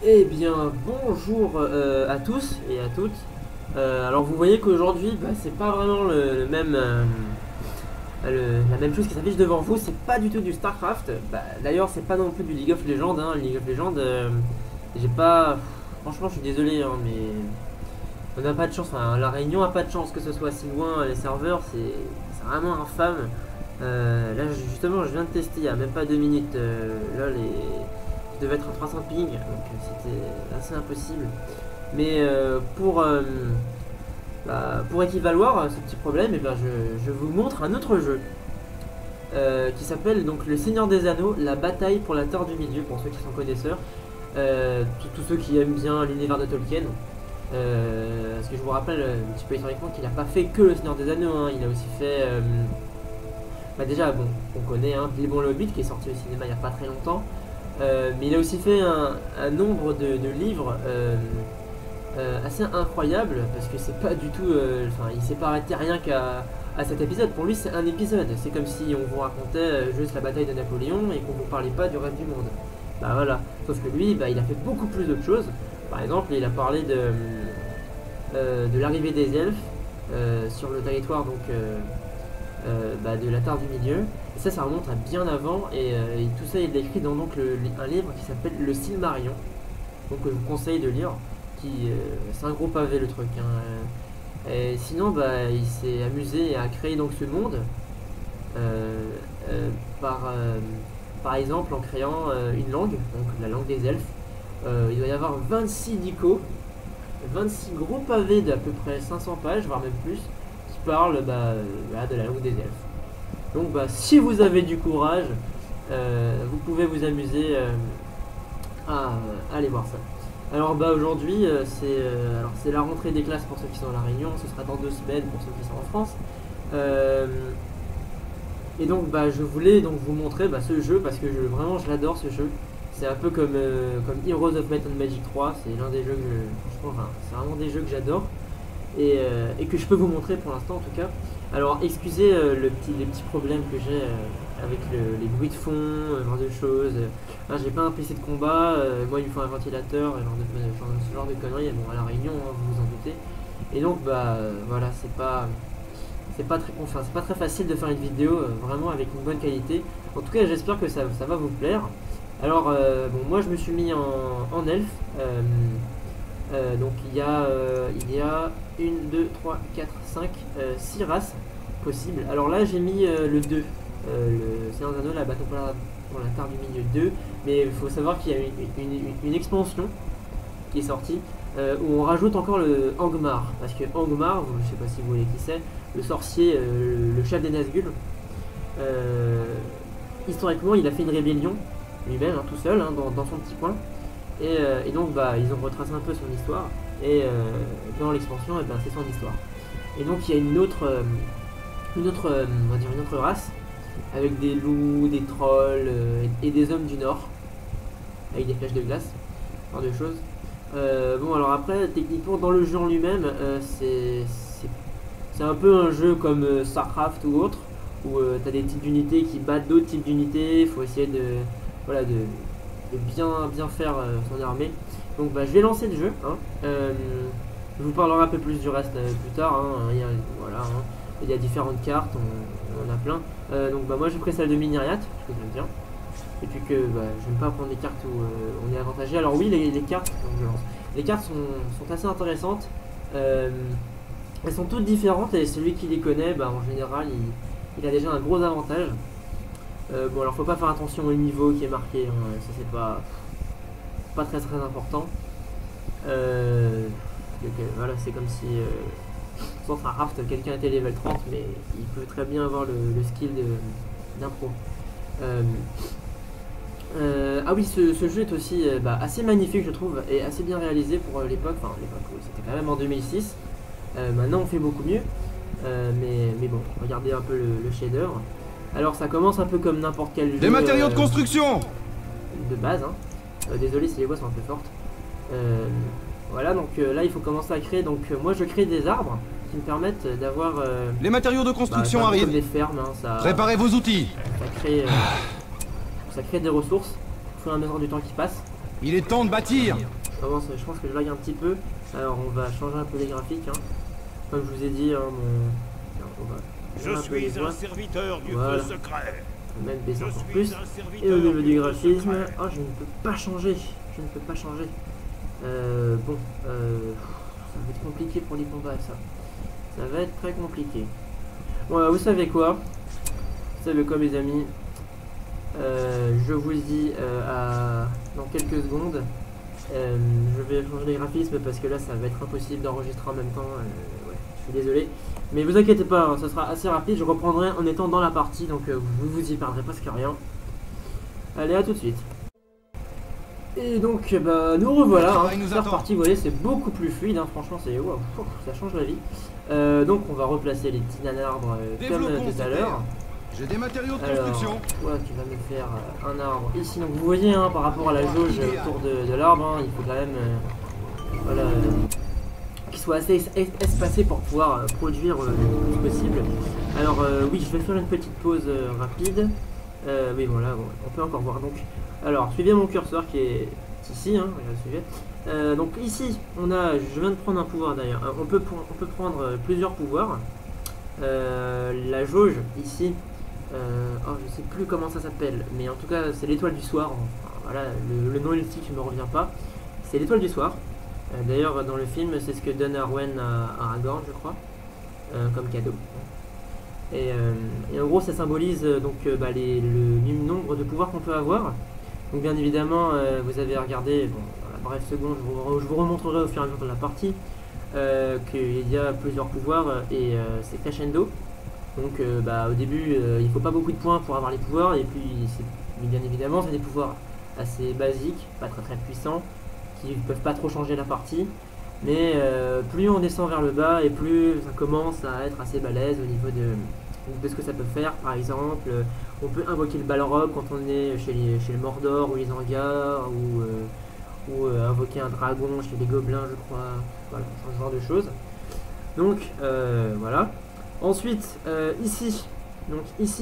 Eh bien, bonjour à tous et à toutes. Alors, vous voyez qu'aujourd'hui, c'est pas vraiment le même, la même chose qui s'affiche devant vous. C'est pas du tout du StarCraft. D'ailleurs, c'est pas non plus du League of Legends. League of Legends, j'ai pas. Franchement, je suis désolé, mais on n'a pas de chance. Enfin, la Réunion a pas de chance que ce soit si loin. Les serveurs, c'est vraiment infâme. Là, justement, je viens de tester il y a même pas 2 minutes. Là, je devais être à 300 ping, donc c'était assez impossible. Mais pour équivaloir à ce petit problème, je vous montre un autre jeu qui s'appelle donc Le Seigneur des Anneaux, la bataille pour la Terre du Milieu, pour ceux qui sont connaisseurs, tous ceux qui aiment bien l'univers de Tolkien. Parce que je vous rappelle un petit peu historiquement qu'il n'a pas fait que Le Seigneur des Anneaux, il a aussi fait. Déjà, bon, on connaît Bilbon le Hobbit qui est sorti au cinéma il n'y a pas très longtemps. Mais il a aussi fait un nombre de livres assez incroyable parce que c'est pas du tout. Enfin, il s'est pas arrêté rien qu'à cet épisode. Pour lui, c'est un épisode. C'est comme si on vous racontait juste la bataille de Napoléon et qu'on vous parlait pas du reste du monde. Bah voilà. Sauf que lui, il a fait beaucoup plus d'autres choses. Par exemple, il a parlé de l'arrivée des elfes sur le territoire de la Terre du Milieu. Et ça remonte à bien avant. Et tout ça, il est écrit dans un livre qui s'appelle Le Silmarillion. Donc, je vous conseille de lire. C'est un gros pavé le truc. Et sinon, il s'est amusé à créer donc ce monde euh, euh, par, euh, par exemple en créant une langue, donc la langue des elfes. Il doit y avoir 26 dicos, 26 gros pavés d'à peu près 500 pages, voire même plus, qui parlent de la langue des elfes. Donc si vous avez du courage, vous pouvez vous amuser à aller voir ça. Alors aujourd'hui c'est la rentrée des classes pour ceux qui sont à La Réunion, ce sera dans 2 semaines pour ceux qui sont en France. Euh, et donc je voulais donc vous montrer ce jeu parce que vraiment je l'adore ce jeu. C'est un peu comme Heroes of Might and Magic 3, c'est l'un des jeux c'est vraiment des jeux que j'adore et que je peux vous montrer pour l'instant en tout cas. Alors excusez les petits problèmes que j'ai avec les bruits de fond, ce genre de choses. J'ai pas un PC de combat, moi il me faut un ventilateur, ce genre de conneries. Bon, à La Réunion, vous vous en doutez. Et donc voilà, c'est pas très facile de faire une vidéo vraiment avec une bonne qualité. En tout cas, j'espère que ça va vous plaire. Alors moi je me suis mis en elfe. Donc il y a 6 races possibles. Alors là j'ai mis le 2, le Seigneur des Anneaux, la bataille pour la Terre du Milieu 2. Mais il faut savoir qu'il y a une expansion qui est sortie où on rajoute encore le Angmar. Parce que Angmar, je sais pas si vous voyez qui c'est, le sorcier, le chef des Nazgûl, euh, historiquement il a fait une rébellion lui-même, tout seul, dans son petit coin. Et donc ils ont retracé un peu son histoire. Et dans l'expansion, c'est son histoire. Et donc il y a on va dire une autre race avec des loups, des trolls et des hommes du Nord avec des flèches de glace, ce genre de choses. Bon alors après techniquement dans le jeu en lui-même, c'est un peu un jeu comme Starcraft ou autre où t'as des types d'unités qui battent d'autres types d'unités. Il faut essayer de bien faire son armée. Donc je vais lancer le jeu. Je vous parlerai un peu plus du reste plus tard. Il y a différentes cartes, on en a plein. Donc moi j'ai pris celle de Miniriat, parce que j'aime bien. Et puis que j'aime pas prendre des cartes où on est avantagé. Alors oui, les cartes, donc je lance. Les cartes sont assez intéressantes. Elles sont toutes différentes et celui qui les connaît, en général, il a déjà un gros avantage. Bon alors faut pas faire attention au niveau qui est marqué, ça c'est pas très très important. Voilà, c'est comme si sans un raft quelqu'un était level 30 mais il peut très bien avoir le skill d'un pro. Ah oui, ce jeu est aussi assez magnifique je trouve et assez bien réalisé pour l'époque, oui, c'était quand même en 2006. Maintenant on fait beaucoup mieux, mais bon, regardez un peu le shader. Alors ça commence un peu comme n'importe quel jeu. Des matériaux de construction. De base. Désolé si les voix sont un peu fortes. Voilà, donc là il faut commencer à créer. Donc moi je crée des arbres qui me permettent d'avoir. Les matériaux de construction comme arrivent. des fermes. Préparez vos outils. Ça crée des ressources au fur et à mesure du temps qui passe. Il est temps de bâtir. Je pense que je lag un petit peu. Alors on va changer un peu les graphiques. Hein. Comme je vous ai dit, hein, on va Je suis un serviteur du feu secret. On va même baisser encore plus. Et au niveau du graphisme, oh, je ne peux pas changer. Je ne peux pas changer. Bon, ça va être compliqué pour les combats, ça. Ça va être très compliqué. Bon, vous savez quoi? Vous savez quoi, mes amis? Je vous dis dans quelques secondes. Je vais changer les graphismes parce que là ça va être impossible d'enregistrer en même temps. Ouais, je suis désolé. Mais vous inquiétez pas, hein, ça sera assez rapide. Je reprendrai en étant dans la partie, donc vous y perdrez presque rien. Allez, à tout de suite. Et donc, bah, nous revoilà. Hein, c'est reparti, vous voyez, c'est beaucoup plus fluide. Hein, franchement, c'est wow, ça change la vie. Donc, on va replacer les petits nanarbres comme tout à l'heure. J'ai des matériaux de construction. Alors, toi, tu vas me faire un arbre ici. Donc, vous voyez, hein, par rapport à la jauge autour de l'arbre, hein, il faut quand même voilà, qu'il soit assez espacé pour pouvoir produire le plus possible. Alors, oui, je vais faire une petite pause rapide. Oui, voilà, bon, on peut encore voir. Donc, alors, suivez mon curseur qui est ici. Hein, suivez. Donc, ici, je viens de prendre un pouvoir d'ailleurs. On peut prendre plusieurs pouvoirs. La jauge ici. Oh, je sais plus comment ça s'appelle, mais en tout cas c'est l'étoile du soir. Enfin, voilà, le nom illustique ne me revient pas. C'est l'étoile du soir. D'ailleurs dans le film c'est ce que donne Arwen à Aragorn, je crois, comme cadeau. Et en gros ça symbolise donc le nombre de pouvoirs qu'on peut avoir. Donc bien évidemment vous avez regardé, bon, dans la brève seconde je vous remontrerai au fur et à mesure de la partie qu'il y a plusieurs pouvoirs et c'est crescendo. Donc au début il faut pas beaucoup de points pour avoir les pouvoirs et puis bien évidemment c'est des pouvoirs assez basiques, pas très puissants, qui peuvent pas trop changer la partie, mais plus on descend vers le bas et plus ça commence à être assez balèze au niveau de ce que ça peut faire. Par exemple on peut invoquer le Balrog quand on est chez le Mordor ou les Angas ou invoquer un dragon chez les gobelins je crois, voilà, ce genre de choses. Donc voilà. Ensuite, ici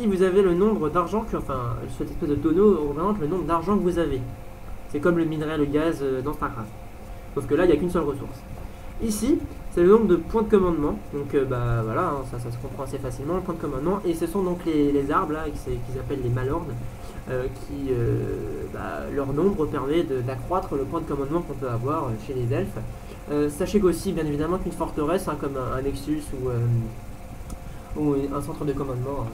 vous avez le nombre d'argent enfin cette espèce de tonneau représente le nombre d'argent que vous avez. C'est comme le minerai, le gaz dans StarCraft. Sauf que là, il n'y a qu'une seule ressource. Ici, c'est le nombre de points de commandement. Donc voilà, hein, ça se comprend assez facilement, le point de commandement. Et ce sont donc les arbres là, qu'ils appellent les Malornes, leur nombre permet d'accroître le point de commandement qu'on peut avoir chez les elfes. Sachez qu'aussi, bien évidemment, qu'une forteresse, hein, comme un Nexus ou un centre de commandement,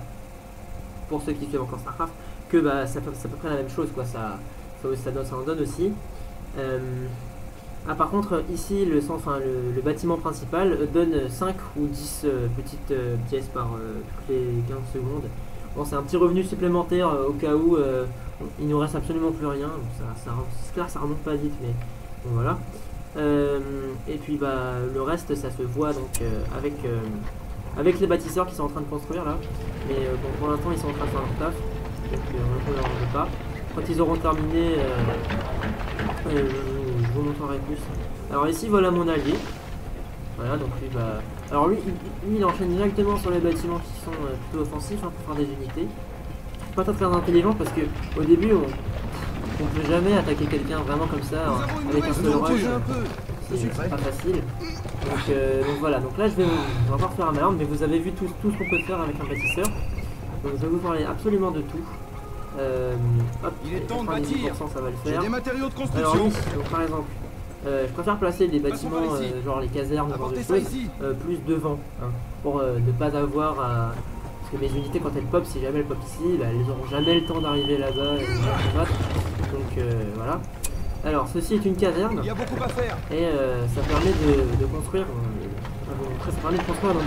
pour ceux qui suivent encore StarCraft, que c'est à peu près la même chose, quoi. Ça en donne aussi. Par contre, ici, le bâtiment principal donne 5 ou 10 petites pièces par toutes les 15 secondes. Bon, c'est un petit revenu supplémentaire au cas où il nous reste absolument plus rien. C'est clair que ça remonte pas vite, mais bon, voilà. Et puis le reste, ça se voit donc avec les bâtisseurs qui sont en train de construire là. Mais bon, pour l'instant, ils sont en train de faire leur taf. Donc on ne leur en veut pas. Quand ils auront terminé, je vous montrerai plus. Alors ici, voilà mon allié. Voilà, donc lui, alors lui, il enchaîne directement sur les bâtiments qui sont plutôt offensifs, hein, pour faire des unités. Pas très intelligent parce que au début, on peut jamais attaquer quelqu'un vraiment comme ça, hein, avec un seul rush. C'est pas facile. Donc voilà, donc là on va encore faire un malin, mais vous avez vu tout ce qu'on peut faire avec un bâtisseur. Donc je vais vous parler absolument de tout. Hop, il est temps de bâtir. Ça va le faire. J'ai des matériaux de construction. Alors oui, donc par exemple, je préfère placer des bâtiments genre les casernes, genre de choses, plus devant, hein, pour ne pas avoir à... Parce que mes unités, quand elles pop, si jamais elles pop ici, elles n'auront jamais le temps d'arriver là-bas et de battre. Donc voilà. Alors ceci est une caserne. Il y a beaucoup à faire. Et ça permet de construire. Ça permet de construire donc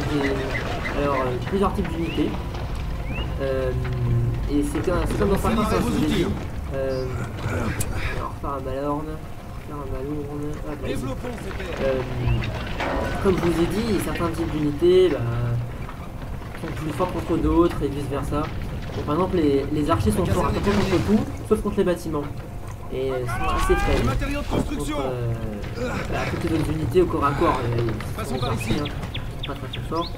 plusieurs types d'unités. Et c'est comme dans certains sens, j'ai dit. Alors faire un Malorne. Comme je vous ai dit, certains types d'unités sont plus forts contre d'autres et vice versa. Donc, par exemple, les archers sont forts à peu près contre tout, sauf contre les bâtiments. Et sont assez faibles. Matériaux de construction. Toutes les autres unités au corps à corps, ils sont archers, hein, pas très forts.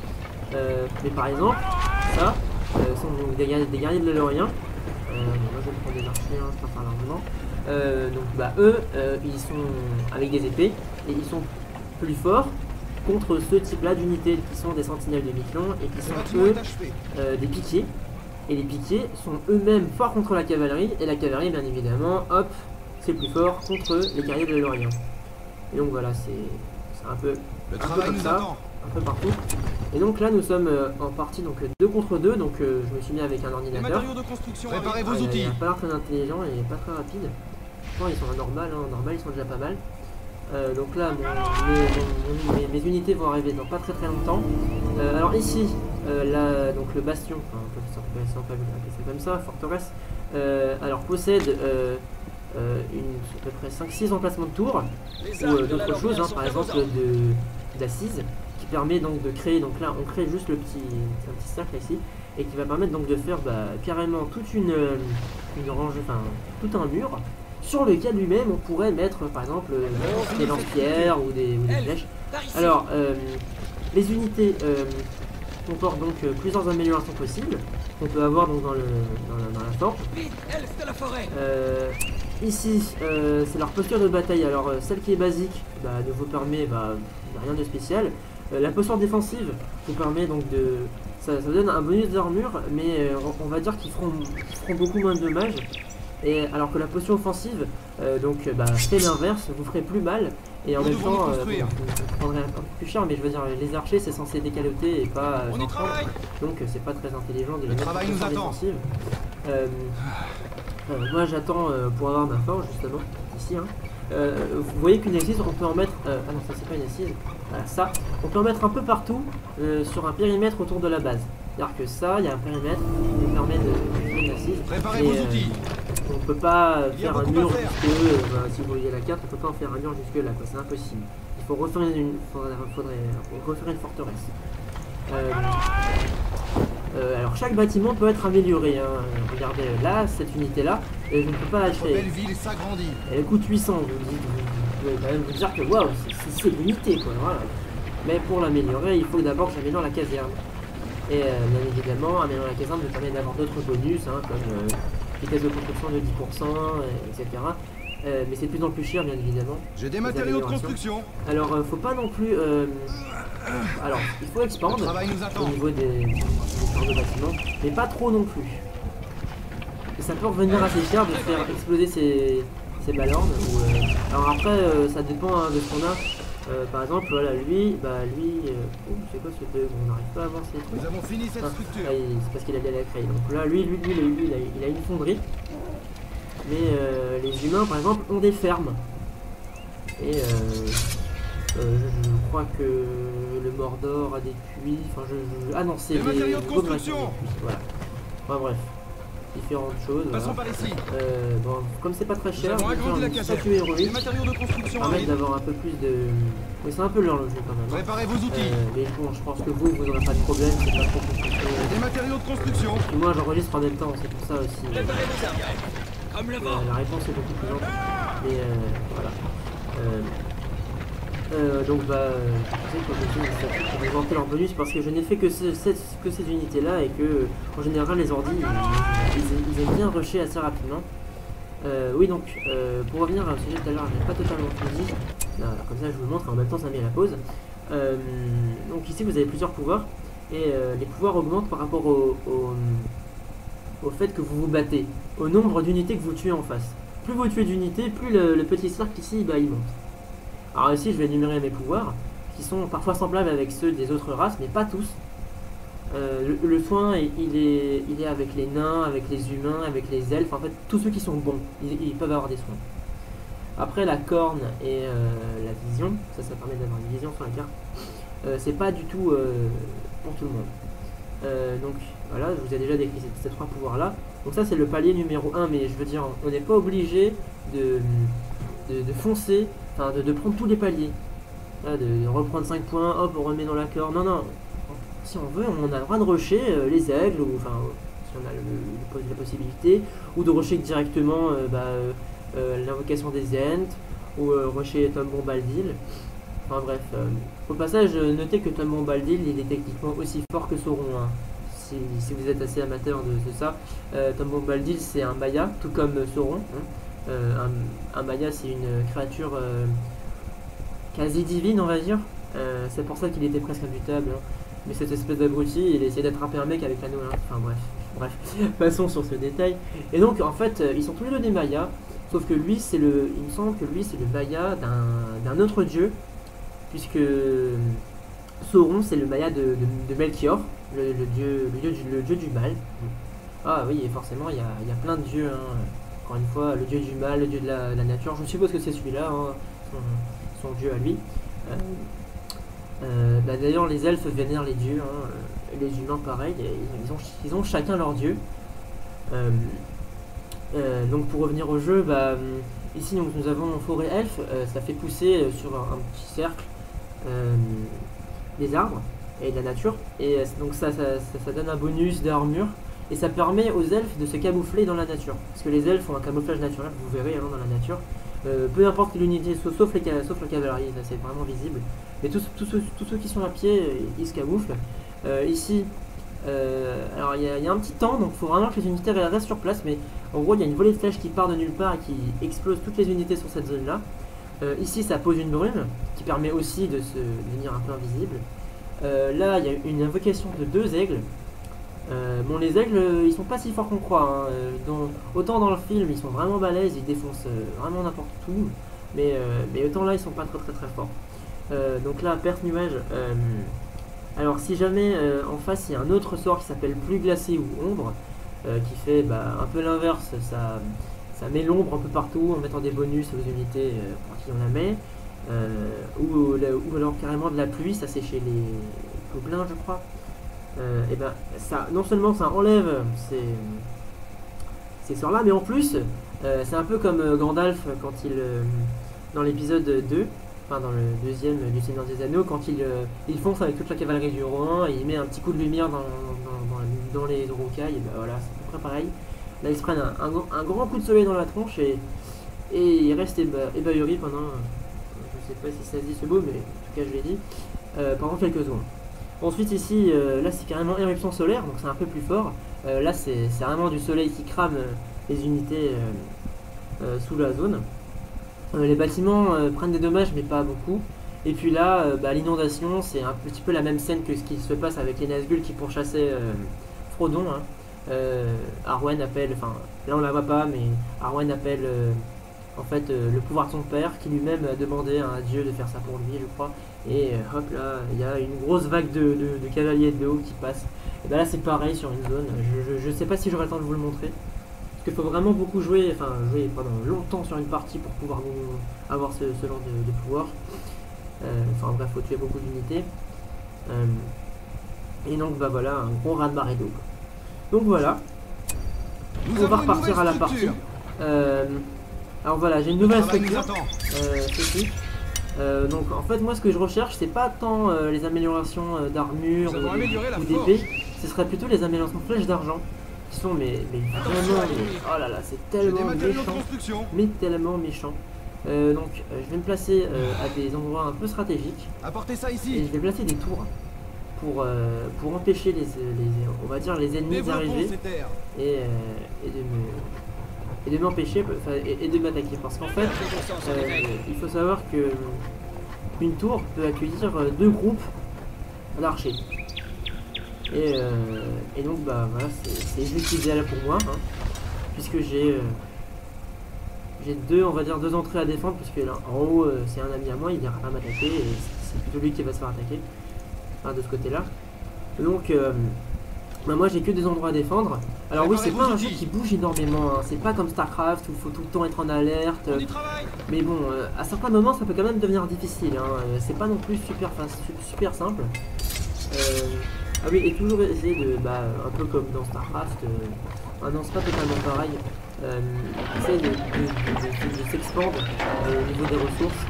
Mais par exemple, ça sont des guerriers de l'Elorien. Moi je vais prendre des archers, hein, je préfère largement. Donc bah eux, ils sont avec des épées et ils sont plus forts contre ce type-là d'unités qui sont des sentinelles de Miquelon et qui Le sont bâtiment eux est achevé. des piquiers. Et les piquiers sont eux-mêmes forts contre la cavalerie et la cavalerie bien évidemment, hop, c'est plus fort contre les guerriers de l'Orient. Et donc voilà, c'est un peu Le peu travail comme nous ça. attend. Un peu partout. Et donc là nous sommes en partie donc 2 contre 2, donc je me suis mis avec un Les ordinateur. matériaux de construction. Préparez vos Il outils. n'a pas l'air très intelligent et pas très rapide. Pourtant, ils sont normal, hein, normal, ils sont déjà pas mal. Donc là, mes unités vont arriver dans pas très longtemps. Alors ici, là, donc le bastion, enfin, on peut appeler ça comme ça, forteresse, alors possède à peu près 5-6 emplacements de tours ou d'autres choses, hein, par exemple d'assises, qui permet donc de créer, donc là on crée juste un petit cercle ici, et qui va permettre donc de faire carrément toute une rangée, enfin tout un mur, sur lequel lui-même on pourrait mettre par exemple des lance-pierres ou des flèches. Alors les unités comportent donc plusieurs améliorations possibles qu'on peut avoir donc dans la forge. Ici c'est leur posture de bataille. Alors celle qui est basique ne vous permet rien de spécial. La posture défensive vous permet donc ça vous donne un bonus d'armure, mais on va dire qu'ils feront beaucoup moins de dommages. Et alors que la posture offensive fait l'inverse, vous ferez plus mal et en même temps vous prendrez un peu plus cher, mais je veux dire les archers c'est censé décaloter et pas On y travaille. donc c'est pas très intelligent de les Le mettre en travail nous posture attend. défensive. Moi j'attends pour avoir ma forge justement ici, hein. Vous voyez qu'une assise on peut en mettre ah non ça c'est pas une assise, voilà, ça on peut en mettre un peu partout sur un périmètre autour de la base. C'est-à-dire que ça il y a un périmètre qui nous permet de faire une assise. Préparez Et, vos outils. on peut pas Il y a faire un beaucoup à mur faire. jusque si vous voyez la carte, on peut pas en faire un mur jusque là, c'est impossible. Il faut refaire faudrait refaire une forteresse. Alors chaque bâtiment peut être amélioré, hein. Regardez là, cette unité là, je ne peux pas la Notre créer. belle ville s'agrandit. Elle coûte 800, vous pouvez quand même vous dire que waouh, c'est l'unité quoi, voilà. Mais pour l'améliorer, il faut d'abord que j'améliore la caserne. Et bien évidemment, améliorer la caserne me permet d'avoir d'autres bonus, hein, comme vitesse de construction de 10%, etc. Mais c'est de plus en plus cher, bien évidemment. J'ai des Les matériaux de améliorations. construction. Alors, faut pas non plus. Alors, il faut Le expandre travail nous au attend. niveau des corps de bâtiments, mais pas trop non plus. Et ça peut revenir assez cher de faire exploser ces ballornes. Alors après, ça dépend hein, de ce qu'on a. Par exemple, voilà, lui, oh, c'est quoi ce bug? On n'arrive pas à voir ces trucs. Nous avons fini cette Ah, structure. c'est parce qu'il a bien la créer. Donc là, lui, il a une fonderie. Mais les humains, par exemple, ont des fermes. Et je crois que le Mordor a des puits. Enfin, ah non, c'est Les matériaux de Gaulois qui ont construction. des puits, voilà. Enfin bref, différentes choses. Passons Voilà. par ici. Bon, comme c'est pas très Nous cher, avons je vais agrandi la faire une caserne. statue Les héroïque. matériaux de construction Permettre arrivent. d'avoir un peu plus de. Oui, c'est un peu leur le jeu quand même. Hein. Préparez vos outils. Mais bon, je pense que vous n'aurez pas de problème, c'est pas trop compliqué. Des matériaux de construction. Puis moi, j'enregistre en même temps, c'est pour ça aussi. Comme le vent. La réponse est beaucoup plus lente. Mais voilà. Donc je sais que j'ai une statue pour augmenter leur bonus parce que je n'ai fait que ces unités là et que en général les ordi ils aiment bien rusher assez rapidement. Oui donc pour revenir au sujet tout à l'heure, j'ai pas totalement tout dit. Là, comme ça je vous le montre en même temps ça met la pause. Donc ici vous avez plusieurs pouvoirs et les pouvoirs augmentent par rapport au fait que vous vous battez, au nombre d'unités que vous tuez en face. Plus vous tuez d'unités, plus le petit cercle ici il monte. Alors ici je vais énumérer mes pouvoirs qui sont parfois semblables avec ceux des autres races mais pas tous. Le soin il est avec les nains, avec les humains, avec les elfes, en fait tous ceux qui sont bons ils peuvent avoir des soins. Après la corne et la vision, ça permet d'avoir une vision sur la carte. C'est pas du tout pour tout le monde. Donc voilà, je vous ai déjà décrit ces trois pouvoirs là. Donc ça c'est le palier numéro 1, mais je veux dire on n'est pas obligé de foncer, enfin de prendre tous les paliers. Là, de reprendre 5 points, hop on remet dans la corne. Non, si on veut on a le droit de rusher les aigles, ou enfin si on a la possibilité, ou de rusher directement l'invocation des Ents, ou rusher Tom Bombadil. Enfin bref, au passage notez que Tom Bombadil il est techniquement aussi fort que Sauron, hein. Si vous êtes assez amateur de ça. Tom Bombadil c'est un Maya, tout comme Sauron, hein. Un Maya, c'est une créature quasi divine, on va dire. C'est pour ça qu'il était presque imbutable. Hein. Mais cette espèce d'abruti, il essayait d'attraper un mec avec l'anneau. Hein. Enfin bref, passons sur ce détail. Et donc en fait, ils sont tous les deux des Mayas, sauf que lui, il me semble que lui, c'est le Maya d'un autre dieu, puisque Sauron, c'est le Maya de Melchior, le dieu du mal. Ah oui, et forcément, il y a plein de dieux. Hein. Encore une fois, le dieu du mal, le dieu de la nature. Je suppose que c'est celui-là, hein, son dieu à lui. D'ailleurs, les elfes vénèrent les dieux, hein, les humains pareil, ils ont chacun leur dieu. Donc pour revenir au jeu, ici donc, nous avons forêt elfe, ça fait pousser sur un petit cercle des arbres et de la nature, et donc ça donne un bonus d'armure, et ça permet aux elfes de se camoufler dans la nature, parce que les elfes ont un camouflage naturel, vous verrez hein, dans la nature. Peu importe l'unité, sauf la cavalerie, ça c'est vraiment visible. Mais tous ceux qui sont à pied, ils se camouflent. Ici, alors il y a un petit temps, donc il faut vraiment que les unités restent sur place. Mais en gros, il y a une volée de flèches qui part de nulle part et qui explose toutes les unités sur cette zone-là. Ici, ça pose une brume qui permet aussi de se devenir un peu invisible. Là, il y a une invocation de 2 aigles. Bon, les aigles, ils sont pas si forts qu'on croit. Hein. Autant dans le film, ils sont vraiment balèzes, ils défoncent vraiment n'importe où. Mais autant là, ils sont pas très forts. Donc là, perce nuage. Alors, si jamais en face, il y a un autre sort qui s'appelle plus glacé ou ombre, qui fait un peu l'inverse, ça met l'ombre un peu partout en mettant des bonus aux unités pour qui on la met. Ou alors carrément de la pluie, ça c'est chez les gobelins, je crois. Et ça, non seulement ça enlève ces sorts là, mais en plus c'est un peu comme Gandalf quand dans l'épisode 2, enfin dans le deuxième du Seigneur des Anneaux, quand il fonce avec toute la cavalerie du Rohan et il met un petit coup de lumière dans les rocailles, et voilà, c'est à peu près pareil. Là ils se prennent un grand coup de soleil dans la tronche et ils restent ébahouris pendant, je sais pas si ça se dit ce mot, mais en tout cas je l'ai dit, pendant quelques secondes. Ensuite ici, là c'est carrément éruption solaire, donc c'est un peu plus fort. Là c'est vraiment du soleil qui crame les unités sous la zone. Les bâtiments prennent des dommages mais pas beaucoup. Et puis là, l'inondation, c'est un petit peu la même scène que ce qui se passe avec les Nazgûl qui pourchassaient Frodon. Hein. Arwen appelle, enfin là on la voit pas, mais Arwen appelle en fait le pouvoir de son père qui lui-même a demandé à un dieu de faire ça pour lui, je crois. Et hop là, il y a une grosse vague de cavaliers de haut qui passe. Et là c'est pareil sur une zone. Je sais pas si j'aurai le temps de vous le montrer. Parce qu'il faut vraiment beaucoup jouer pendant longtemps sur une partie pour pouvoir avoir ce genre de pouvoir. Enfin bref, faut tuer beaucoup d'unités. Et donc voilà, un gros raz-de-marée d'eau. Donc voilà. On va repartir à la partie. Alors voilà, j'ai une nouvelle structure. Ceci. Donc en fait moi ce que je recherche c'est pas tant les améliorations d'armure ou d'épée, ce serait plutôt les améliorations de flèches d'argent qui sont mais vraiment oh là là c'est tellement méchant, donc je vais me placer à des endroits un peu stratégiques. Apportez ça ici. Et je vais placer des tours pour empêcher on va dire les ennemis d'arriver et de m'empêcher et de m'attaquer, parce qu'en fait il faut savoir que une tour peut accueillir 2 groupes d'archers et donc voilà, c'est juste idéal pour moi, hein, puisque j'ai on va dire 2 entrées à défendre, puisque là en haut c'est un ami à moi, il n'ira pas m'attaquer et c'est plutôt lui qui va se faire attaquer, enfin, de ce côté là. Donc moi j'ai que des endroits à défendre. Alors oui, c'est pas un jeu qui bouge énormément, hein. C'est pas comme Starcraft où il faut tout le temps être en alerte. Mais bon, à certains moments ça peut quand même devenir difficile, hein. C'est pas non plus super simple. Ah oui, et toujours essayer de, un peu comme dans Starcraft, ah non c'est pas totalement pareil, essayer de s'expandre au niveau des ressources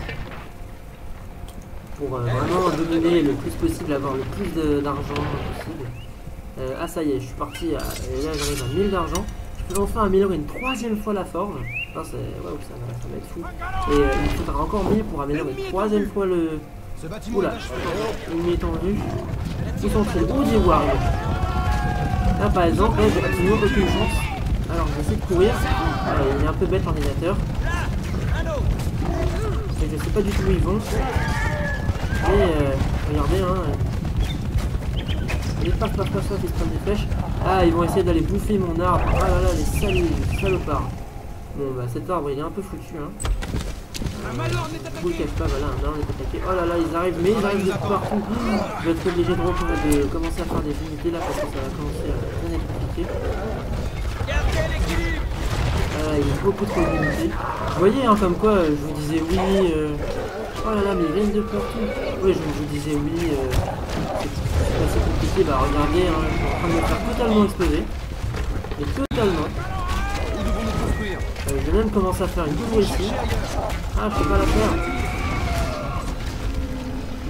pour vraiment dominer le plus possible, avoir le plus d'argent possible. Ah ça y est, je suis parti, et là j'arrive à 1000 d'argent. Je peux enfin améliorer une 3e fois la forge. Non, ça va être fou. Et il faudra encore 1000 pour améliorer une 3e fois le... Oula, il est tendu. Ils sont très hauts des warriors. Là par exemple, là j'ai absolument aucune chance Alors j'essaie de courir. Il est un peu bête l'ordinateur. Et je sais pas du tout où ils vont. Et regardez les paf qui se prennent des flèches. Ah, ils vont essayer d'aller bouffer mon arbre. Ah là là, les salopards. Bon bah cet arbre il est un peu foutu Vous le cache pas, voilà, un arbre est attaqué. Oh là là, ils arrivent, mais ils arrivent de partout. Je vais être obligé de commencer à faire des unités là parce que ça va commencer à bien être compliqué. Il y a beaucoup trop d'unités. Vous voyez comme quoi je vous disais oui. Oh là là, mais ils viennent de partout. Oui, je vous disais oui. C'est assez compliqué. Bah regardez, je suis en train de me faire totalement exploser. Et totalement. Je vais même commencer à faire une tour ici. Ah, je peux pas la faire.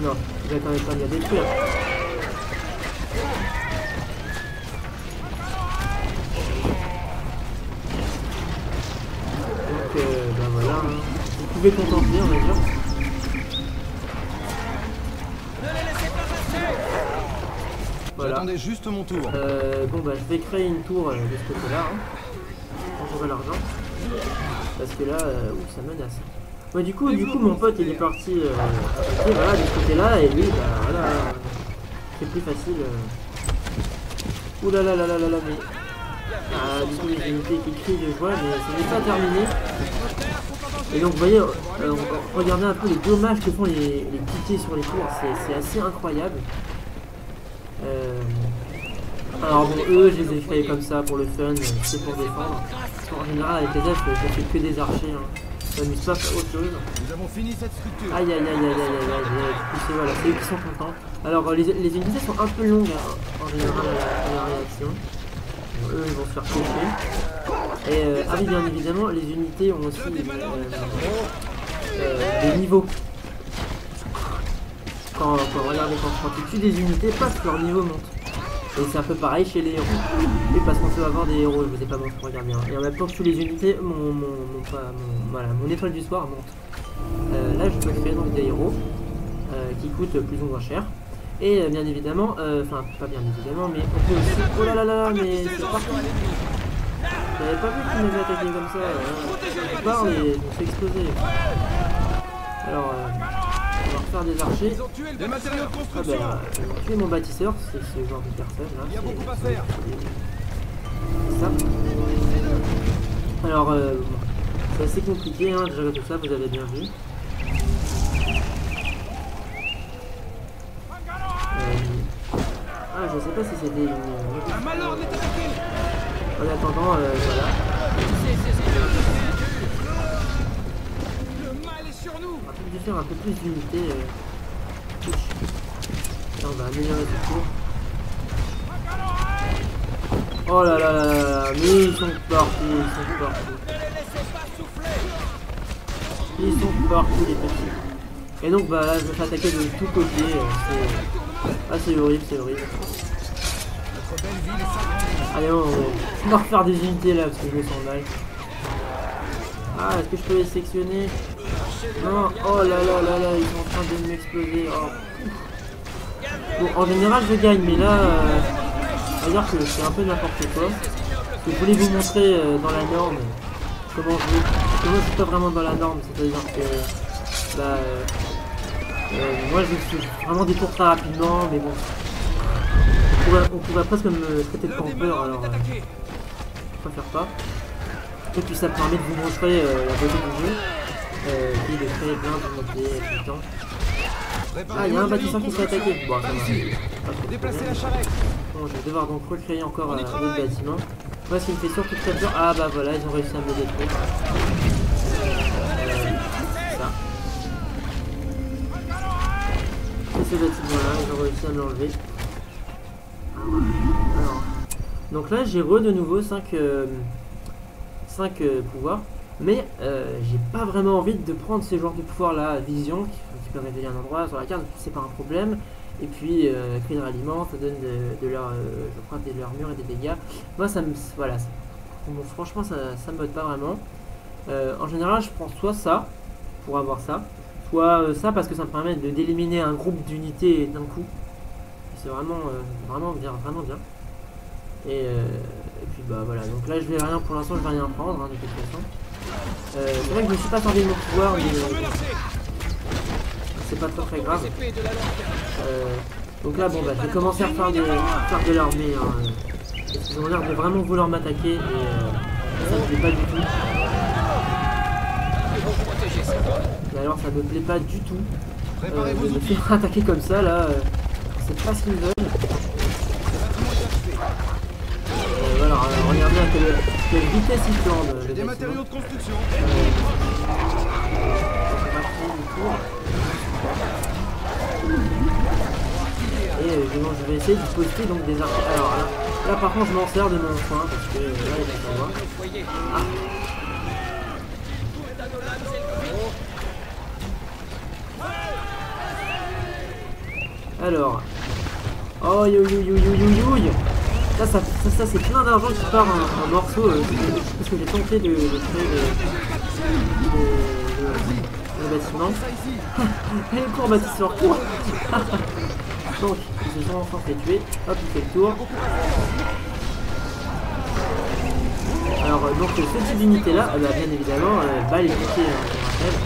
Non, je vais quand même pas me la détruire. Donc, bah voilà. Vous pouvez contempler, on va dire. Voilà. J'attendais juste mon tour. Bon bah je vais créer une tour de ce côté-là. Quand j'aurai l'argent. Parce que là, ça menace. Ouais, du coup mon pote il est parti attaquer, voilà, de ce côté-là, et lui, bah voilà, c'est plus facile. Ouh là là là là là là, mais... Ah, du coup les unités qui crient de joie, mais ce n'est pas terminé. Et donc vous voyez, regardez un peu les dommages que font les tickets sur les tours, c'est assez incroyable. Alors bon, eux je les ai créés comme ça pour le fun, c'est pour défendre. En général avec les elfes je fais que des archers, ça m'amuse pas à autre chose. Nous avons fini cette structure. Aïe aïe aïe aïe aïe aïe, voilà, c'est eux qui sont contents. Alors les unités sont un peu longues en général à la réaction. Donc, eux ils vont se faire pêcher. Et ah oui, bien évidemment les unités ont aussi des niveaux. Regardez, quand tu tues des unités, paf, leur niveau monte. Et c'est un peu pareil chez les héros. Et parce qu'on peut avoir des héros, je vous ai pas montré, regardez bien. Et en même temps que je tue les unités, mon étoile du soir monte. Là je peux créer donc des héros qui coûtent plus ou moins cher. Et bien évidemment, enfin pas bien évidemment, mais on peut aussi... Oh là là là, mais c'est parti. J'avais pas vu qu'ils m'avaient attaqué comme ça. Je parle et je me fais exploser. Alors... on va refaire des archers. Des matériaux de construction. Ah bah, tuer mon bâtisseur, c'est ce genre de personne là. Il y a beaucoup à faire. C'est ça. Alors, c'est assez compliqué de gérer tout ça, vous avez bien vu. Ah, je sais pas si c'était une... Un malheur n'est attaqué. En attendant, voilà. On va peut-être faire un peu plus d'unités. On va améliorer ce tour. Oh là là là là, mais ils sont partout, ils sont partout les petits. Et donc bah là je vais attaquer de tous côtés. C'est horrible, c'est horrible. Allez, on va refaire des unités là parce que je me sens mal. Ah, est-ce que je peux les sectionner? Non, oh là là là là, ils sont en train de m'exploser. Oh. Bon, en général je gagne, mais là, on va dire que c'est un peu n'importe quoi. Parce que je voulais vous montrer dans la norme comment jouer. Parce que moi je suis pas vraiment dans la norme, c'est-à-dire que bah, moi je fais vraiment des tours très rapidement, mais bon. On pourrait presque me traiter de campeur, alors je préfère pas. Et puis ça permet de vous montrer la beauté du jeu. Puis de créer plein d'unités tout le temps. Ah, il y a un bâtisseur qui s'est attaqué. Bon, ça va. Déplacer la charrette. Bon, je vais devoir donc recréer encore d'autres bâtiments. Moi, ce qui me fait surtout très peur. Ah, bah voilà, ils ont réussi à me le détruire. Ça. Et ce bâtiment-là, ils ont réussi à me l'enlever. Alors, donc là, j'ai de nouveau 5 pouvoirs. Mais j'ai pas vraiment envie de prendre ces genres de pouvoirs là, vision, qui peut révéler un endroit sur la carte, c'est pas un problème. Et puis cri de ralliement, ça donne de leur, je crois, de l'armure et des dégâts. Moi ça me, voilà, bon, franchement ça me botte pas vraiment. En général je prends soit ça, pour avoir ça, soit ça parce que ça me permet d'éliminer un groupe d'unités d'un coup. C'est vraiment, vraiment bien, vraiment bien. Et puis bah voilà, donc là je vais rien pour l'instant, je vais rien prendre hein, de toute façon. C'est vrai que je me suis pas servi de mon pouvoir, mais c'est pas très grave. Donc là bon bah je vais commencer à faire de l'armée. Hein, parce qu'ils ont l'air de vraiment vouloir m'attaquer et ça me plaît pas du tout. Et alors ça me plaît pas du tout. De me faire attaquer comme ça là, c'est pas ce qu'ils veulent. Voilà, regardez bien quelle vitesse il tourne. J'ai des matériaux de construction. Et je vais essayer de poster donc des arcs. Alors là par contre je m'en sers de mon soin parce que là il est pour moi. Ah. Alors. Oh yo yo yo yo yo yo. Ça c'est plein d'argent qui part en morceaux. Parce que j'ai tenté de créer le bâtiment. Et le cours bâtisseur court. Donc ils se sont enfin fait tuer. Hop il fait le tour. Alors donc ce type d'unité là, bah, bien évidemment, balle et piqué, je rappelle.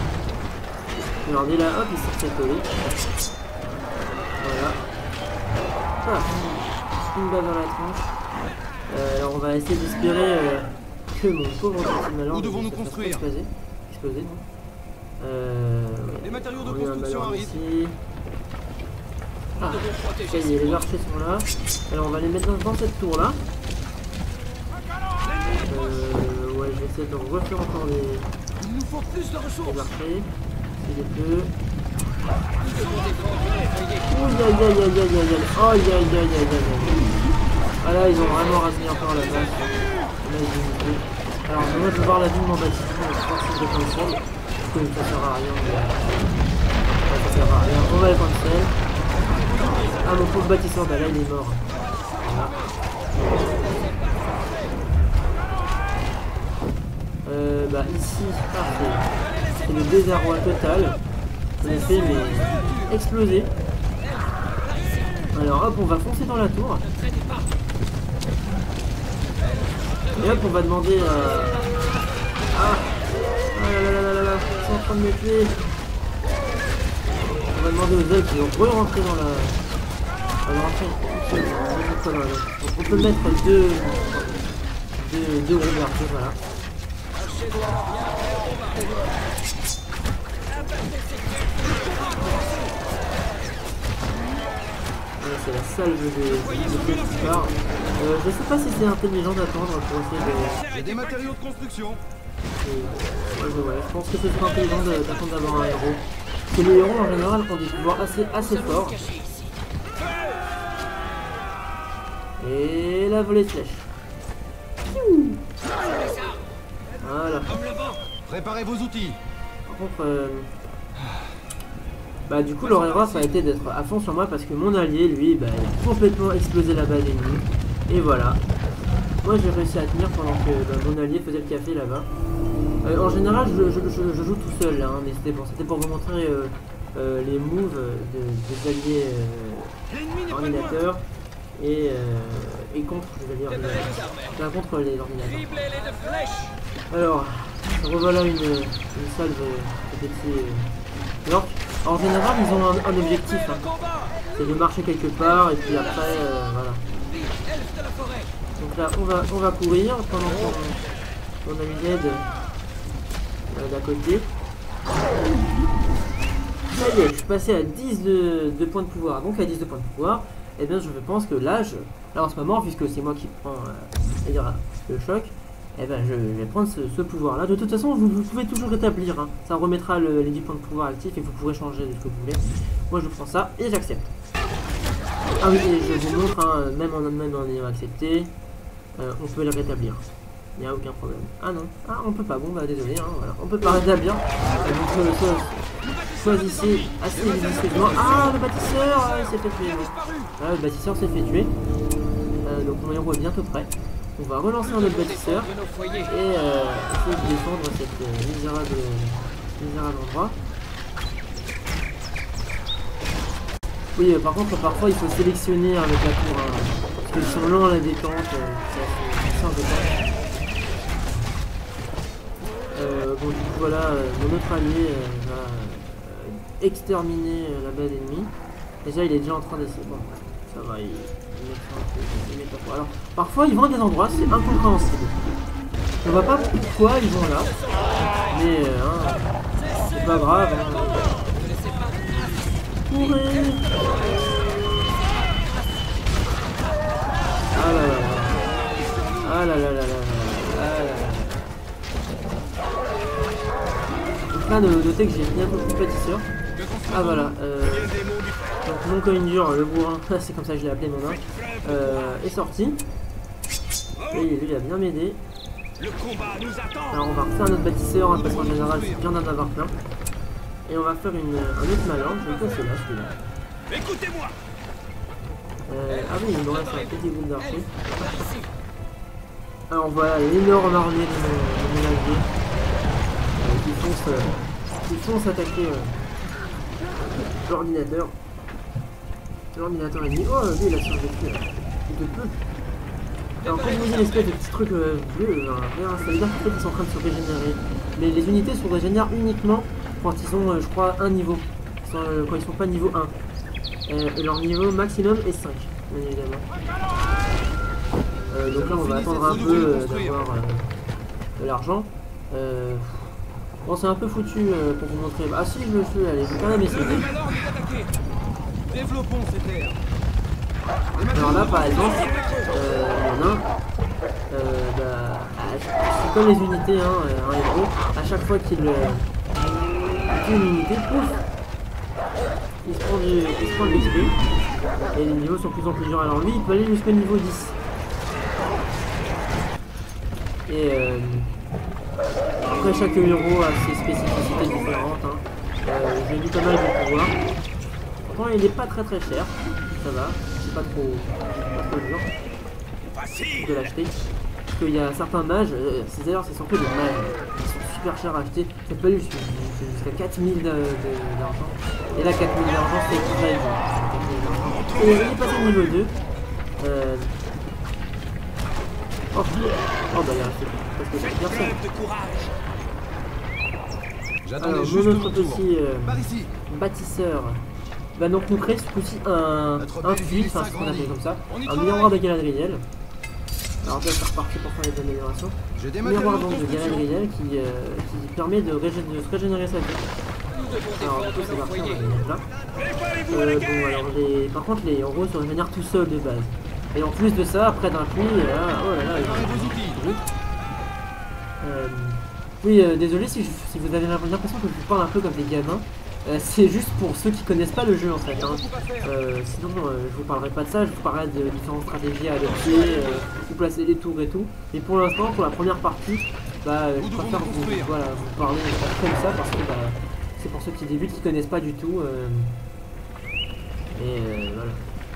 Regardez là, hop il sort cette collée. Voilà. Ah, une balle dans la tronche. Alors on va essayer d'espérer que mon pauvre petit malin où devons-nous construire exploser non Les matériaux de construction arrivent. Ici. Ah, ça y est, les archers sont là. Alors on va les mettre dans cette tour là. Ouais, je vais essayer de refaire encore des. Il nous faut plus de ressources. Les archers. C'est des peu. Ouh aïe aïe aïe aïe aïe aïe. Oh aïe aïe aïe aïe aïe. Ah là ils ont vraiment rasé encore la base. Alors moi je vais voir la ville de mon bâtiment et voir si je le cancel. Parce que ça sert à rien. Ça sert à rien. On va le cancel. Ah mon pauvre bâtisseur, bah là il est mort. Voilà. Bah ici, parfait. C'est le désarroi total. On a fait mais exploser. Alors hop, on va foncer dans la tour. Et hop, on va demander Ah là là là là là, ils sont en train de me tuer. On va demander aux elfes qui vont rentrer dans la... On peut mettre deux rouvertures, voilà. C'est la salve de qui part. Je sais pas si c'est intelligent d'attendre pour essayer de... J'ai des matériaux de construction. Ouais, je pense que ce serait intelligent d'attendre d'avoir un héros. Parce que les héros en général ont des pouvoirs assez forts. Et la volée de flèche. Voilà. Préparez vos outils. Par contre, bah du coup leur erreur ça a été d'être à fond sur moi parce que mon allié lui, bah, il a complètement explosé la base ennemie. Et voilà. Moi j'ai réussi à tenir pendant que mon allié faisait le café là-bas. En général je joue tout seul là, hein, mais c'était pour vous montrer les moves des alliés ordinateurs. Et contre, je vais dire, contre les ordinateurs. Alors, revoilà une salve de petits orques. En général, ils ont un objectif, hein. C'est de marcher quelque part et puis après, voilà. Donc là, on va courir pendant qu'on a une aide d'à côté. Ça y est, je suis passé à 10 de points de pouvoir. Donc à 10 de points de pouvoir. Et bien je pense que là en ce moment, puisque c'est moi qui prends le choc, et ben je vais prendre ce pouvoir là. De toute façon vous pouvez toujours rétablir, hein. Ça remettra les 10 points de pouvoir actifs et vous pourrez changer de ce que vous voulez. Moi je prends ça et j'accepte. Ah oui, et je vous montre, hein, même en ayant accepté, on peut le rétablir. Il n'y a aucun problème. Ah non, on peut pas, bon bah désolé, hein, voilà. On peut pas rétablir. Donc choisissez assez discrètement. Ah, le bâtisseur, il s'est fait tuer. Voilà, le bâtisseur s'est fait tuer. Donc mon héros est bientôt prêt. On va relancer un autre bâtisseur et essayer de défendre cette misérable endroit. Oui, par contre, parfois il faut sélectionner avec la tour, hein, parce qu'ils sont lents à la détente. séance de temps. Bon du coup voilà, mon autre allié va exterminer la base ennemie. Déjà il est déjà en train d'essayer. Bon, ça va, il met pas trop. Alors parfois ils vont à des endroits, c'est incompréhensible. On voit pas pourquoi ils vont là. Mais c'est pas grave. Courez. Ah là là là. Ah là là là là. Ah là là. Donc là, notez que j'ai bien beaucoup de pâtisseurs. Ah voilà. Donc mon coin dur, le bourrin, c'est comme ça que je l'ai appelé mon nain, est sorti. Et lui il a bien m'aider. Alors on va refaire notre bâtisseur, parce qu'en général c'est bien d'en avoir plein. Et on va faire un autre malin, je vais casser là celui-là. Écoutez-moi. Ah oui, il me reste un petit groupe d'archers. Alors voilà l'énorme armée de mon allié qui fonce attaquer l'ordinateur. L'ordinateur ennemi. Oh lui il a survécu. Il te peut. Alors quand vous voyez l'espèce de petit truc bleu, ça veut dire qu'en fait ils sont en train de se régénérer. Mais les unités se régénèrent uniquement quand ils ont, je crois, un niveau. Quand ils sont pas niveau 1. Et leur niveau maximum est 5, bien évidemment. Donc là on va attendre un peu d'avoir de l'argent. Bon c'est un peu foutu pour vous montrer. Ah si je le fais, allez, je vais quand même essayer. Développons ces terres. Alors là par exemple, il y en a un, c'est comme les unités, un héros, à chaque fois qu'il tue une unité, pouf, il se prend de l'XP, et les niveaux sont de plus en plus durs. Alors lui il peut aller jusqu'au niveau 10. Et après chaque héros a ses spécificités différentes. J'ai vu pas mal de pouvoirs. Pourtant il n'est pas très cher, ça va. Pas trop dur de l'acheter, parce qu'il y a certains mages, d'ailleurs c'est surtout des mages qui sont super chers à acheter, ça peut aller jusqu'à 4000 d'argent, et là 4000 d'argent c'est très bien. Et il est passé au niveau 2. Oh bah il y a parce que c'est personne. Alors mon autre petit bâtisseur va donc nous créer ce coup-ci un fil, enfin ce qu'on appelle comme ça, un miroir de Galadriel. Alors là c'est reparti pour faire les améliorations. Miroir donc de Galadriel qui permet de se régénérer sa vie. Alors du coup c'est parti, on va les mettre là. Bon alors par contre les héros se régénèrent tout seuls de base. Et en plus de ça, après d'un coup, oh là là, oui, désolé si vous avez l'impression que je vous parle un peu comme des gamins. C'est juste pour ceux qui connaissent pas le jeu en fait. Sinon, je vous parlerai pas de ça. Je vous parlerai de différentes stratégies à adopter, où placer les tours et tout. Mais pour l'instant, pour la première partie, je préfère vous parler comme ça parce que c'est pour ceux qui débutent, qui connaissent pas du tout. Voilà.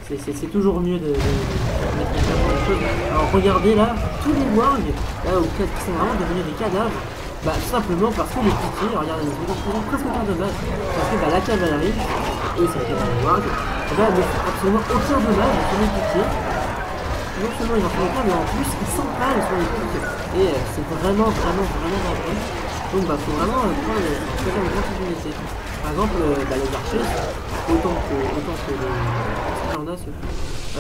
C'est toujours mieux de mettre les choses. Alors regardez là, tous les wargs là qui sont vraiment devenus des cadavres. Tout simplement parce que les piquets, regardez, ils ont presque autant de dommages. Parce que la cavalerie, et ça fait des wargs, ne font absolument aucun dommage sur les piquets. Non seulement ils en font aucun, mais en plus ils s'empalent sur les piquets. Et c'est vraiment dangereux. Donc faut vraiment prendre une grande unité. Par exemple, les archers,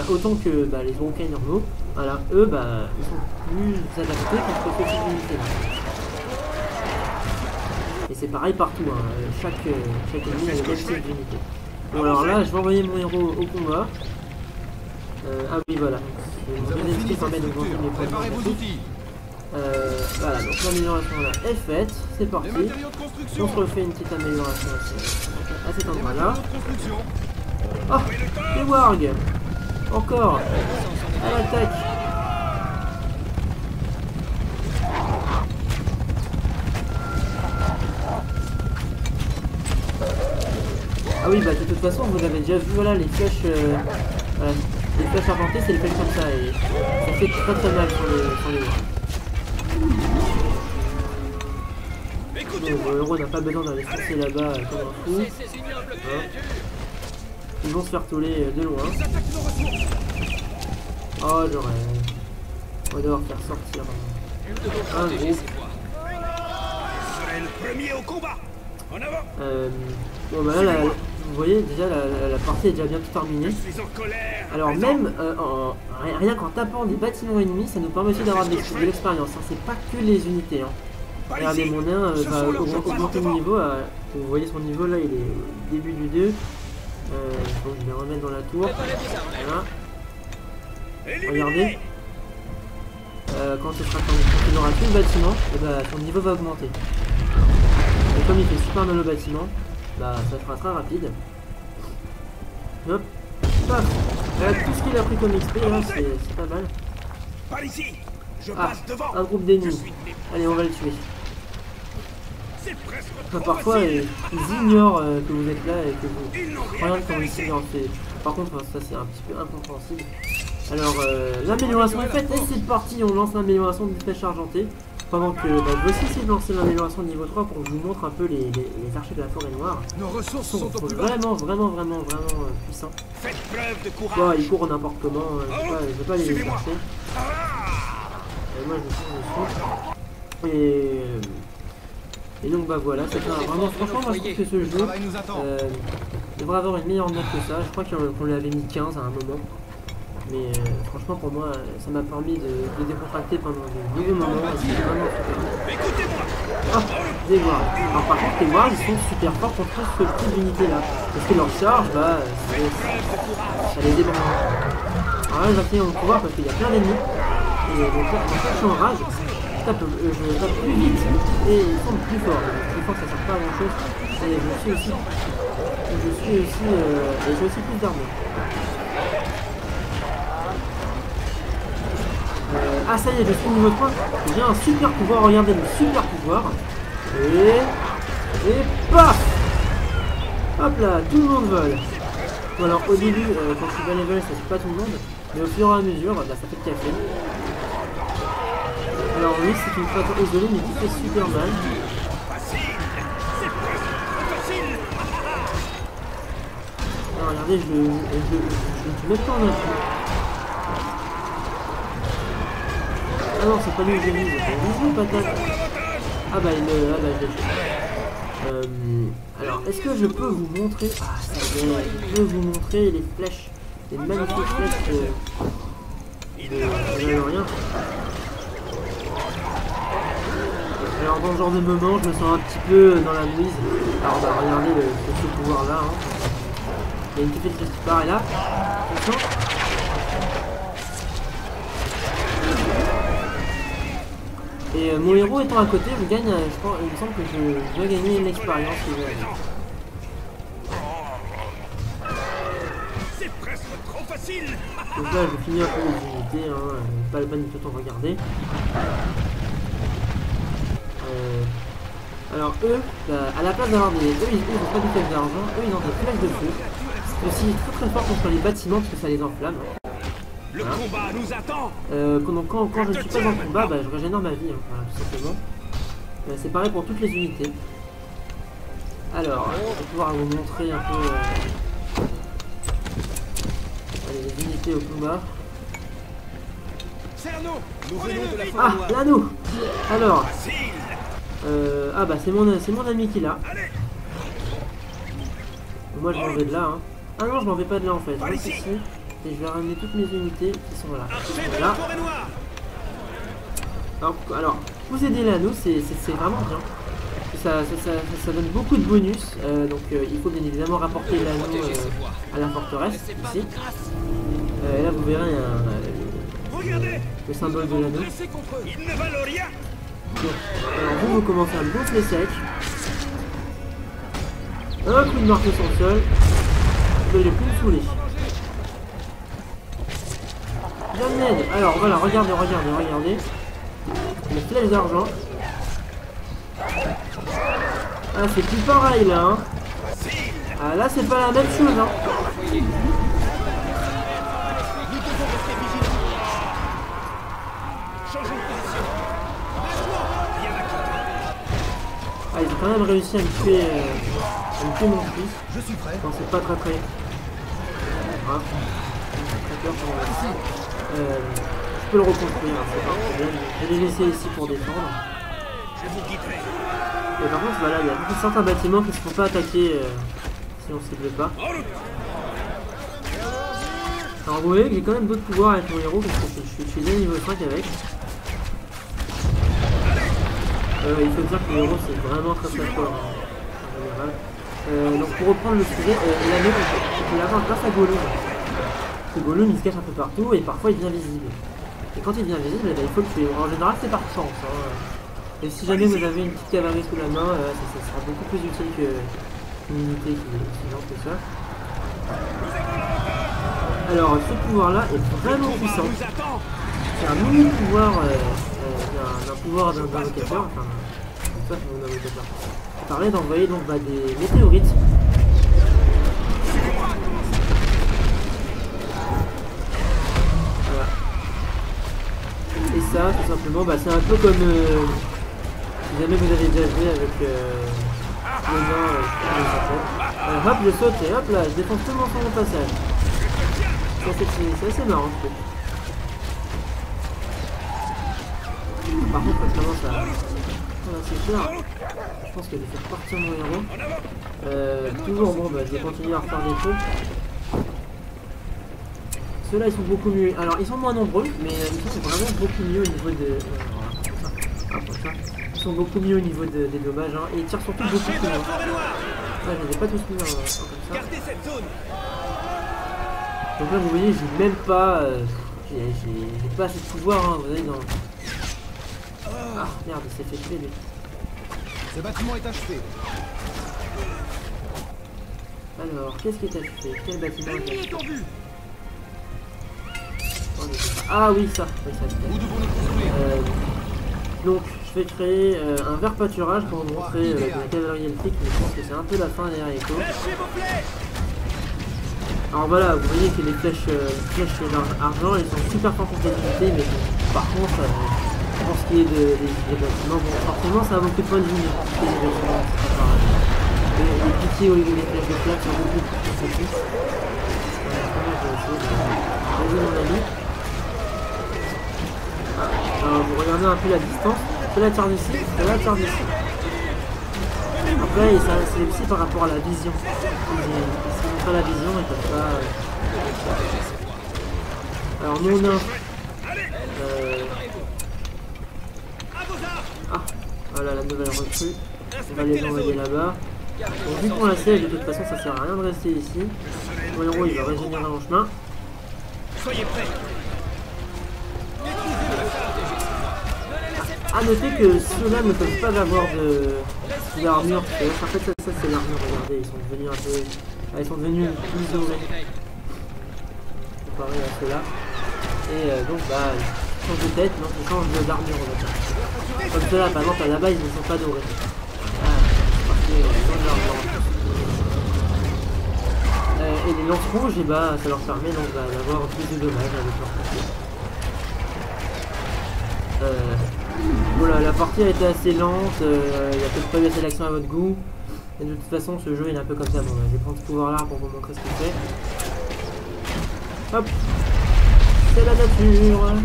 autant que les Uruk-hai normaux, voilà, eux ils sont plus adaptés contre cette unité là. Et c'est pareil partout, chaque ennemi a le même type d'unité. Bon alors là je vais envoyer mon héros au combat. Ah oui voilà, mon esprit permet de grandir mes points. Voilà, donc l'amélioration là est faite, c'est parti. On se refait une petite amélioration à cet endroit là. Oh, les wargs. Encore. À l'attaque. Ah oui, de toute façon, vous avez déjà vu, voilà, les flèches, les flèches argentées, c'est les flèches comme ça, et ça fait très mal sur les Bon, le héros n'a pas besoin d'aller chercher là-bas comme un fou. Ils vont se faire toller de loin. Oh, j'aurais... On va devoir faire sortir un protéger groupe. ces voies. Je serai le premier au combat. En avant. Bon bah là, vous voyez déjà la partie est déjà bien terminée. Je suis en colère. Alors même rien qu'en tapant des bâtiments ennemis, ça nous permet aussi d'avoir de l'expérience. Hein. C'est pas que les unités. Hein. Regardez, mon nain va augmenter le niveau. Vous voyez son niveau là, il est au début du 2. Donc je vais remettre dans la tour. Préparez vos armes. Voilà. Regardez. Quand il aura tout le bâtiment, et bah, son niveau va augmenter. Et comme il fait super mal au bâtiment, bah ça sera très rapide. Hop, paf. Tout ce qu'il a pris comme XP là, c'est pas mal. Par ici. Je Ah, passe devant. un groupe Je d'ennemis. suis né. Allez, on va le tuer. C'est presque Enfin, trop parfois, facile. ils ignorent que vous êtes là et que vous... Ils n'ont rien à Regarde faire comment ici. ils ignorent. Par contre, ça c'est un petit peu incompréhensible. Alors, l'amélioration est faite et c'est parti. On lance l'amélioration de flèche argentée. Pendant que je vais aussi essayer de lancer l'amélioration niveau 3 pour que je vous montre un peu les archers de la forêt noire. Nos Ils ressources sont sont au plus bas. vraiment puissants. Faites preuve de courage. Bon, ils courent n'importe comment. Je vais pas les Suivez-moi. chercher. Ah. Moi je suis dessus. Et donc bah voilà, c'est vraiment franchement moi je trouve que ce Le jeu travail nous attend. devrait avoir une meilleure note que ça. Je crois qu'on l'avait mis 15 à un moment. Mais franchement pour moi ça m'a permis de décontracter pendant de longs moments. C'est vraiment super. Écoutez-moi. Ah, des wards. Alors par contre les wards ils sont super forts contre ce type d'unité là. Parce que leur charge bah ça les débranche. Alors là j'appuie en pouvoir parce qu'il y a plein d'ennemis. Et donc là je suis en rage. Je tape plus vite et ils sont plus forts. Plus fort ça sert pas à grand chose. Et j'ai aussi plus d'armure. Ah ça y est, je suis au niveau 3. J'ai un super pouvoir, regardez le super pouvoir. Et paf. Hop là, tout le monde vole. Bon alors au début, quand je suis bas level, ça tue pas tout le monde. Mais au fur et à mesure, bah, ça fait café. Alors oui, c'est une façon isolée mais qui fait super mal. Facile. C'est presque trop facile. Alors regardez, je le tue même pas en un coup. Ah non, c'est pas lui que j'ai mis, c'est patate. Ah bah je l'ai fait. Alors, est-ce que je peux vous montrer... Ah, ça y est, je peux vous montrer les flèches. Les magnifiques flèches de rien. Alors dans ce genre de moment, je me sens un petit peu dans la mouise. Alors bah regardez ce pouvoir là. Hein. Il y a une petite flèche qui part et là. Attention. Et mon héros étant à côté, je gagne, je pense, il me semble que je dois gagner une expérience. C'est presque trop facile. Donc là, je finis un peu les unités, hein, pas le bon du tout en regarder. Alors eux, bah, à la place d'avoir des... Eux, ils ont pas de flèches d'argent, eux, ils ont des flèches de feu. C'est aussi très fort contre les bâtiments parce que ça les enflamme. Le combat nous attend. Donc quand je ne suis pas en combat, bah, je régénère ma vie, hein, voilà, tout simplement. C'est pareil pour toutes les unités. Alors, je vais pouvoir vous montrer un peu les unités au combat. Cerno, Nous venons de la forêt Ah, noire. l'anneau. Alors, facile. ah bah c'est mon ami qui l'a. Allez. Moi je m'en vais de là. Hein. Ah non, je m'en vais pas de là en fait. Je Par reste ici. ici et je vais ramener toutes mes unités qui sont là. Archer de la Voilà. forêt noire. Alors, vous aider l'anneau, c'est vraiment bien. Ça donne beaucoup de bonus. Donc il faut bien évidemment rapporter l'anneau Protégez ces voies. à la forteresse Laissez pas ici. de traces. Et là vous verrez Regardez. le symbole de l'anneau. Laissez contre eux. Ils ne valent rien. Donc, alors vous commencez à me gonfler sec. Un coup de marteau sur le sol. Je vais les plus me saouler. Viens de l'aide. Alors voilà, regardez. Les flèches d'argent. Ah c'est plus pareil là hein. Ah là c'est pas la même chose hein. Ah ils ont quand même réussi à me tuer mon fils. Je suis prêt. Non c'est pas très très. Ah. Très peur pour moi. tu peux le reconstruire, hein, c'est pas un problème. Je vais les laisser ici pour défendre. Je vous guiderai. Et par contre, voilà, il y a certains bâtiments qui ne se font pas attaquer si on ne cible pas. En route. Alors vous voyez que j'ai quand même d'autres pouvoirs avec mon héros parce que je suis déjà niveau 5 avec. Il faut dire que le héros c'est vraiment très fort hein, en général. Donc pour reprendre le sujet, l'anneau on peut l'avoir grâce à Gollum. Parce que Gollum il se cache un peu partout et parfois il devient visible. Et quand il devient visible, il faut le tuer. En général c'est par chance. Hein. Et si jamais vous avez une petite cavalerie sous la main, ça sera beaucoup plus utile qu'une unité qui est aussi lente que ça. Alors ce pouvoir là est vraiment puissant. C'est un mini pouvoir d'un pouvoir d'invocateur, enfin ça c'est mon invocateur. Ça permet d'envoyer donc des météorites. Voilà. Et ça tout simplement c'est un peu comme si jamais vous avez déjà joué avec le nain hop je saute et hop là je défonce tout mon passage. C'est assez marrant ce truc. Par contre, vraiment ça. Voilà, c'est sûr. Je pense que je vais faire partir mon héros. Toujours bon, je vais continuer à refaire des trucs. Ceux-là ils sont beaucoup mieux. Alors ils sont moins nombreux, mais ils sont vraiment beaucoup mieux au niveau de. Ils sont beaucoup mieux au niveau des dommages hein, et ils tirent surtout beaucoup plus loin. Je les ai pas tous mis comme ça. Gardez cette zone. Donc là vous voyez j'ai même pas j'ai pas assez de pouvoir hein, vous voyez dans. Ah merde il s'est fait tuer lui. Ce bâtiment est achevé. Alors qu'est-ce qui est achevé? Quel bâtiment est achevé? Ah oui ça, oui ça Où devons-nous construire? donc je vais créer un vert pâturage pour vous montrer la cavalerie elfique, mais je pense que c'est un peu la fin des haricots. Alors voilà, vous voyez que les flèches d'argent, elles sont super fortes en compétitivité, mais par contre, pour ce qui est des bâtiments, bon, forcément ça a beaucoup de points de vie, les bâtiments, c'est pas pareil. Les pitiés ou les flèches de flamme sont beaucoup plus petites. Voilà, je vais essayer de poser mon ami. Alors vous regardez un peu la distance, je la tire d'ici, je la tire d'ici. Après, c'est aussi par rapport à la vision. S'ils n'ont pas la vision, ils peuvent pas. Alors nous on a. Ah, voilà la nouvelle recrue. On va les envoyer là-bas. Donc vu qu'on la sèche, de toute façon ça sert à rien de rester ici. Mon héros il va régénérer en chemin. Soyez prêts. A noter que ceux-là ne peuvent pas avoir d'armure. En fait ça c'est l'armure, regardez, ils sont devenus un peu. Ils sont devenus plus dorés. Comparé à ceux-là. Et donc ils changent de tête, donc ils changent d'armure on va dire. Comme ceux-là par exemple à la base ils ne sont pas dorés. Parce que ils ont de l'armure. Et les lances rouges, ça leur permet donc d'avoir plus de dommages avec leur portée. Voilà, la partie a été assez lente, il n'y a peut-être pas eu assez d'action à votre goût. Et de toute façon, ce jeu il est un peu comme ça. Bon, je vais prendre ce pouvoir là pour vous montrer ce qu'il fait. Hop, c'est la nature.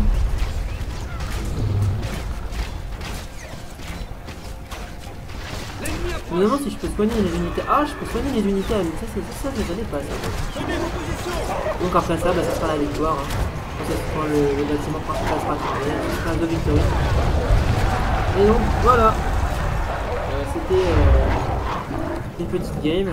Je me demande si je peux soigner les unités. Ah, je peux soigner les unités à lui. Ça, je ne savais pas ça. Donc après ça, ça sera la victoire. Hein. Quand le bâtiment principal sera terminé, ce sera 2 victoires. Et donc voilà, c'était une petite game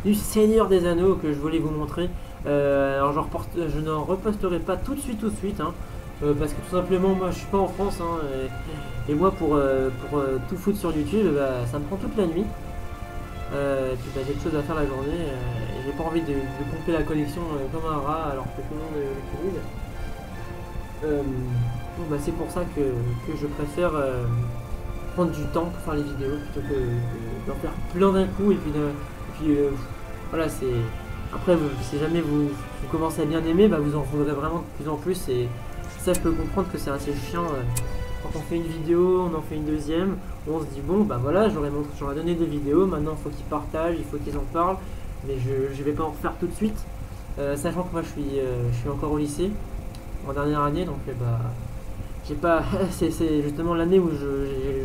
du Seigneur des Anneaux que je voulais vous montrer. Alors je n'en reposterai pas tout de suite hein, parce que tout simplement moi je suis pas en France hein, et moi pour tout foutre sur YouTube ça me prend toute la nuit. Et puis j'ai des choses à faire la journée et j'ai pas envie de pomper la collection comme un rat alors que tout le monde l'utilise. Bon, c'est pour ça que je préfère prendre du temps pour faire les vidéos plutôt que d'en faire plein d'un coup et puis voilà c'est. Après si jamais vous commencez à bien aimer vous en voudrez vraiment de plus en plus et ça je peux comprendre que c'est assez chiant. Quand on fait une vidéo, on en fait une deuxième, on se dit bon voilà, j'aurais donné des vidéos, maintenant il faut qu'ils partagent, il faut qu'ils en parlent, mais je vais pas en refaire tout de suite, sachant que moi je suis encore au lycée, en dernière année, donc bah j'ai pas. c'est justement l'année où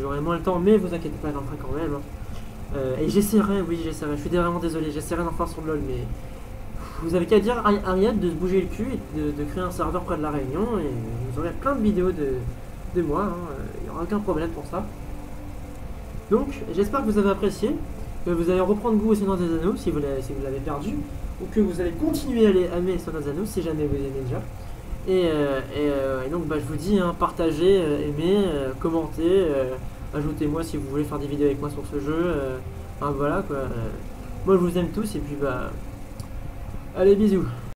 j'aurai moins le temps, mais vous inquiétez pas, j'en ferai quand même. Hein. Et j'essaierai, oui, j'essaierai. Je suis vraiment désolé, j'essaierai d'en faire sur LoL, mais vous avez qu'à dire à Ariad de se bouger le cul et de créer un serveur près de la Réunion, et vous aurez plein de vidéos de moi. Hein. Il n'y aura aucun problème pour ça. Donc, j'espère que vous avez apprécié, que vous allez reprendre goût au Seigneur des Anneaux si vous l'avez perdu, ou que vous allez continuer à aimer le Seigneur des Anneaux si jamais vous aimez déjà. Et donc bah, je vous dis, hein, partagez, aimez, commentez, ajoutez-moi si vous voulez faire des vidéos avec moi sur ce jeu. Enfin, voilà quoi. Moi je vous aime tous et puis bah allez bisous.